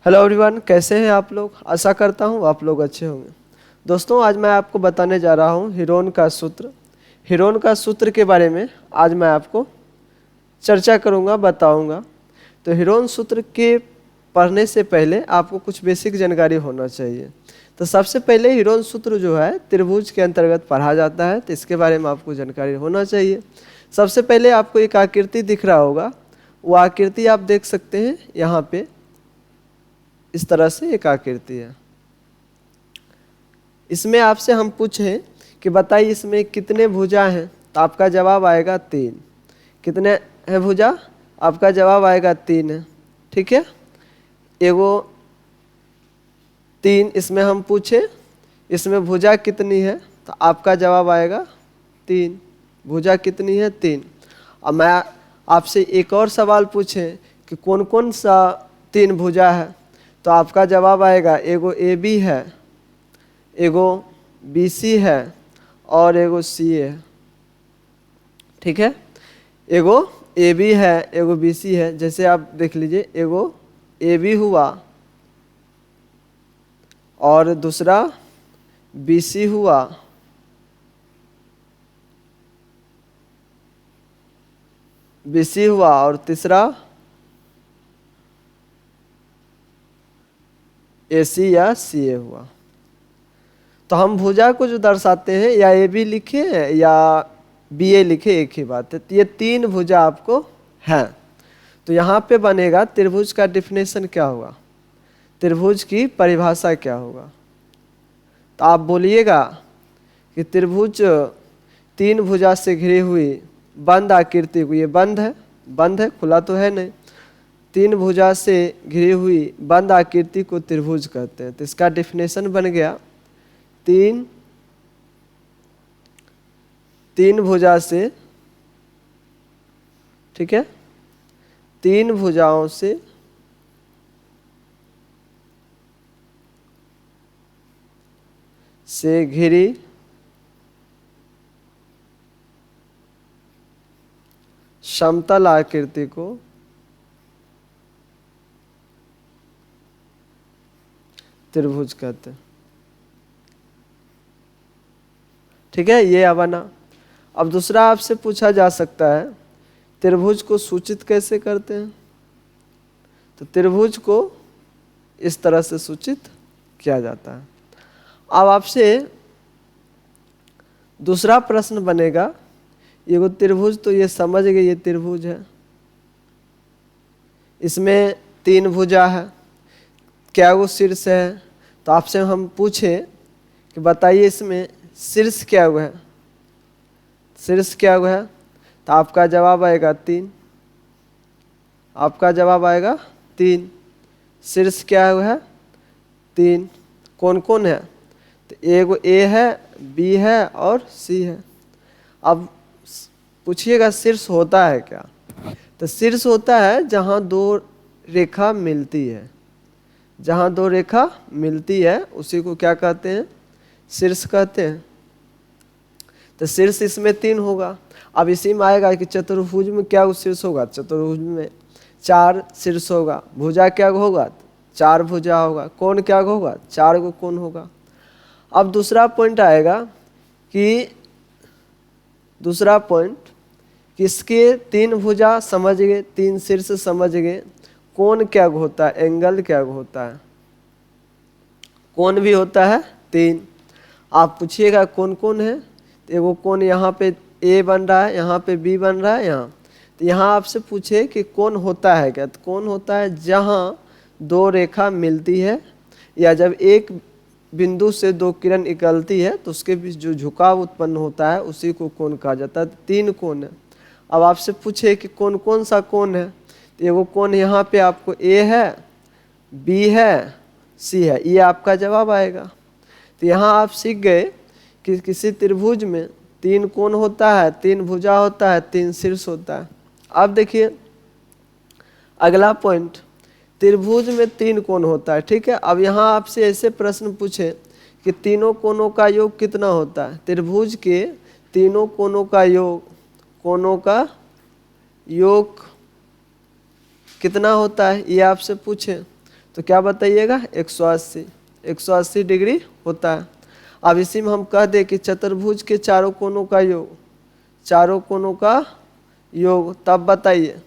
Hello everyone, कैसे हैं आप लोग। आशा करता हूँ आप लोग अच्छे होंगे। दोस्तों, आज मैं आपको बताने जा रहा हूँ हीरोन का सूत्र। हीरोन का सूत्र के बारे में आज मैं आपको चर्चा करूँगा, बताऊँगा। तो हीरोन सूत्र के पढ़ने से पहले आपको कुछ बेसिक जानकारी होना चाहिए। तो सबसे पहले हीरोन सूत्र जो है त्रिभुज के अंतर्गत पढ़ा जाता है, तो इसके बारे में आपको जानकारी होना चाहिए। सबसे पहले आपको एक आकृति दिख रहा होगा, वो आकृति आप देख सकते हैं यहाँ पे। इस तरह से एक आकृति है। इसमें आपसे हम पूछें कि बताइए इसमें कितने भुजा हैं, तो आपका जवाब आएगा 3। कितने हैं भुजा? आपका जवाब आएगा 3 है। ठीक है, एगो 3। इसमें हम पूछे इसमें भुजा कितनी है, तो आपका जवाब आएगा 3। भुजा कितनी है? 3। अब मैं आपसे एक और सवाल पूछें कि कौन कौन सा 3 भुजा है, तो आपका जवाब आएगा एगो ए बी है, एगो बी सी है और एगो सी है। ठीक है, एगो ए बी है, एगो बी सी है। जैसे आप देख लीजिए, एगो ए बी हुआ और दूसरा बी सी हुआ, बी सी हुआ और तीसरा ए सी या सी ए हुआ। तो हम भुजा को जो दर्शाते हैं या ए बी लिखे या बी ए लिखे, एक ही बात है। तो ये 3 भुजा आपको हैं। तो यहाँ पे बनेगा त्रिभुज का डिफिनेशन क्या होगा, त्रिभुज की परिभाषा क्या होगा। तो आप बोलिएगा कि त्रिभुज 3 भुजा से घिरी हुई बंद आकृति को, ये बंद है, खुला तो है नहीं। 3 भुजा से घिरी हुई बंद आकृति को त्रिभुज कहते हैं। तो इसका डिफिनेशन बन गया, तीन भुजा से, ठीक है, 3 भुजाओं से घिरी समतल आकृति को त्रिभुज कहते हैं। ठीक है, ये बना। अब दूसरा आपसे पूछा जा सकता है त्रिभुज को सूचित कैसे करते हैं। तो त्रिभुज को इस तरह से सूचित किया जाता है। अब आपसे दूसरा प्रश्न बनेगा, ये वो त्रिभुज तो ये समझ गए, ये त्रिभुज है, इसमें 3 भुजा है, क्या वो शीर्ष है। तो आपसे हम पूछे कि बताइए इसमें शीर्ष क्या हुआ है, शीर्ष क्या हुआ है। तो आपका जवाब आएगा 3। आपका जवाब आएगा 3। शीर्ष क्या हुआ है? 3। कौन कौन है? तो एगो ए है, बी है और सी है। अब पूछिएगा शीर्ष होता है क्या। तो शीर्ष होता है जहाँ 2 रेखा मिलती है। जहाँ 2 रेखा मिलती है उसी को क्या कहते हैं? शीर्ष कहते हैं। तो शीर्ष इसमें 3 होगा। अब इसी में आएगा कि चतुर्भुज में क्या शीर्ष होगा। चतुर्भुज में 4 शीर्ष होगा। भुजा क्या होगा? 4 भुजा होगा। कोण क्या होगा? 4 को कोण होगा। अब दूसरा पॉइंट आएगा कि दूसरा पॉइंट किसके 3 भुजा समझ गए, 3 शीर्ष समझ गए, कोण क्या होता है, एंगल क्या होता है। कोण भी होता है 3। आप पूछिएगा कौन कौन है। तो एगो कोण यहाँ पे ए बन रहा है, यहाँ पे बी बन रहा है, यहाँ। तो यहाँ आपसे पूछे कि कोण होता है क्या। तो कोण होता है जहाँ 2 रेखा मिलती है या जब एक बिंदु से 2 किरण निकलती है तो उसके बीच जो झुकाव उत्पन्न होता है उसी को कोण कहा जाता है। 3 कोण है। अब आपसे पूछे कि कौन कौन सा कोण है। तो एगो कोण यहाँ पे आपको ए है, बी है, सी है, ये आपका जवाब आएगा। तो यहाँ आप सीख गए कि किसी त्रिभुज में 3 कोण होता है, 3 भुजा होता है, 3 शीर्ष होता है। अब देखिए अगला पॉइंट, त्रिभुज में 3 कोण होता है। ठीक है, अब यहाँ आपसे ऐसे प्रश्न पूछे कि तीनों कोणों का योग कितना होता है। त्रिभुज के तीनों कोणों का योग कितना होता है, ये आपसे पूछे तो क्या बताइएगा 180, 180 डिग्री होता है। अब इसी में हम कह दें कि चतुर्भुज के चारों कोनों का योग, चारों कोनों का योग, तब बताइए,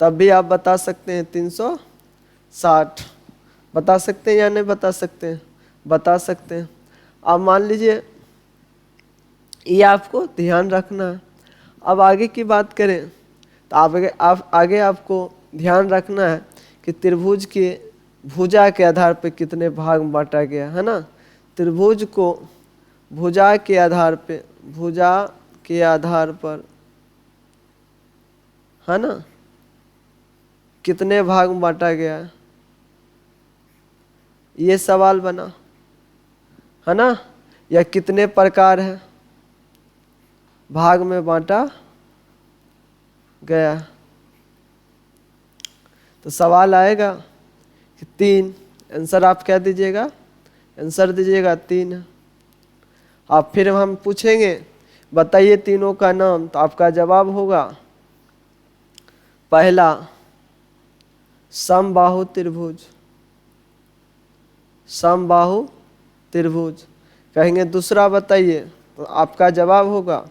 तब भी आप बता सकते हैं 360। बता सकते हैं या नहीं बता सकते हैं? बता सकते हैं। अब मान लीजिए ये आपको ध्यान रखना है। अब आगे की बात करें तो आगे आपको ध्यान रखना है कि त्रिभुज के भुजा के आधार पर कितने भाग में बांटा गया है ना। त्रिभुज को भुजा के आधार पे, भुजा के आधार पर है ना कितने भाग में बांटा गया है, ये सवाल बना है ना। या कितने प्रकार है भाग में बांटा गया, तो सवाल आएगा कि 3। आंसर आप क्या दीजिएगा? आंसर दीजिएगा 3 है। आप फिर हम पूछेंगे बताइए तीनों का नाम, तो आपका जवाब होगा पहला समबाहु त्रिभुज, समबाहु त्रिभुज कहेंगे। दूसरा बताइए, तो आपका जवाब होगा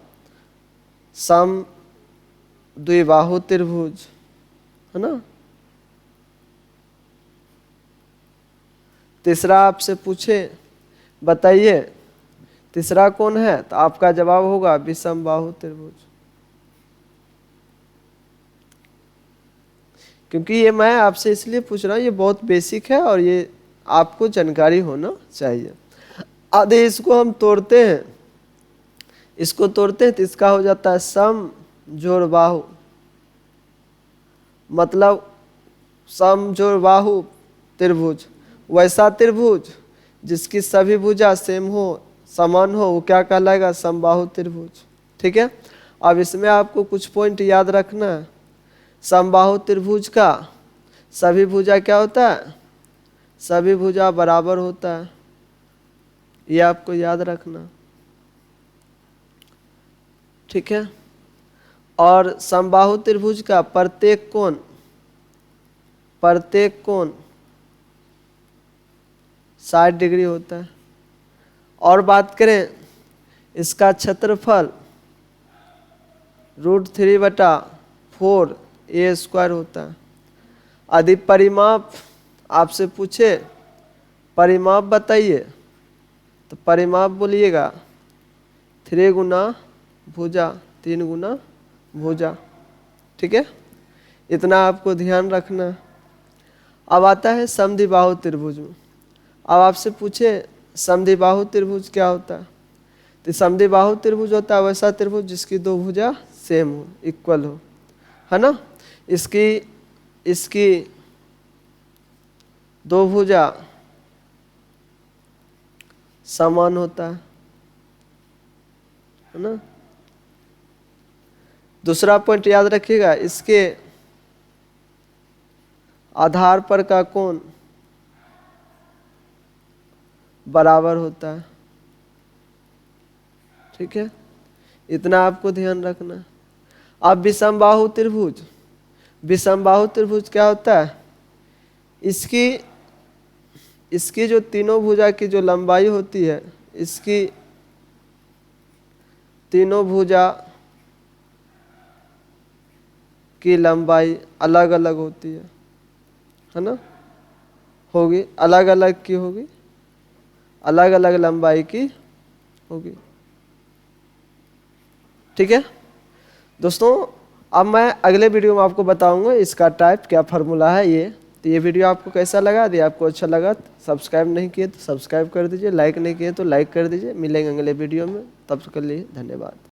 सम द्विबाहु त्रिभुज, है ना। तीसरा आपसे पूछे बताइए तीसरा कौन है, तो आपका जवाब होगा विषम बाहु त्रिभुज। क्योंकि ये मैं आपसे इसलिए पूछ रहा हूँ, ये बहुत बेसिक है और ये आपको जानकारी होना चाहिए। आधे इसको हम तोड़ते हैं, इसको तोड़ते हैं तो इसका हो जाता है सम जोड़ बाहु, मतलब सम जोड़ बाहु त्रिभुज। वैसा त्रिभुज जिसकी सभी भुजा सेम हो, समान हो, वो क्या कहलाएगा? समबाहु त्रिभुज। ठीक है। अब इसमें आपको कुछ पॉइंट याद रखना है। समबाहु त्रिभुज का सभी भुजा क्या होता है? सभी भुजा बराबर होता है, ये आपको याद रखना। ठीक है। और समबाहु त्रिभुज का प्रत्येक कोण, प्रत्येक कोण 60 डिग्री होता है। और बात करें इसका क्षेत्रफल √3/4 a² होता है। यदि परिमाप आपसे पूछे परिमाप बताइए, तो परिमाप बोलिएगा 3 गुना भुजा, 3 गुना भुजा। ठीक है, इतना आपको ध्यान रखना है। अब आता है समद्विबाहु त्रिभुज में। अब आपसे पूछे समद्विबाहु त्रिभुज क्या होता है, तो समद्विबाहु त्रिभुज होता है वैसा त्रिभुज जिसकी दो भुजा सेम हो, इक्वल हो, है ना। इसकी दो भुजा समान होता है ना। दूसरा पॉइंट याद रखिएगा, इसके आधार पर का कोण बराबर होता है। ठीक है, इतना आपको ध्यान रखना। अब विषमबाहु त्रिभुज, विषमबाहु त्रिभुज क्या होता है? इसकी जो तीनों भुजा की जो लंबाई होती है, इसकी तीनों भुजा की लंबाई अलग अलग होती है ना। होगी अलग अलग की होगी, अलग अलग लंबाई की होगी। ठीक है दोस्तों, अब मैं अगले वीडियो में आपको बताऊंगा इसका टाइप क्या फार्मूला है ये। तो ये वीडियो आपको कैसा लगा? यदि आपको अच्छा लगा तो सब्सक्राइब नहीं किए तो सब्सक्राइब कर दीजिए, लाइक नहीं किए तो लाइक कर दीजिए। मिलेंगे अगले वीडियो में, तब तक के लिए धन्यवाद।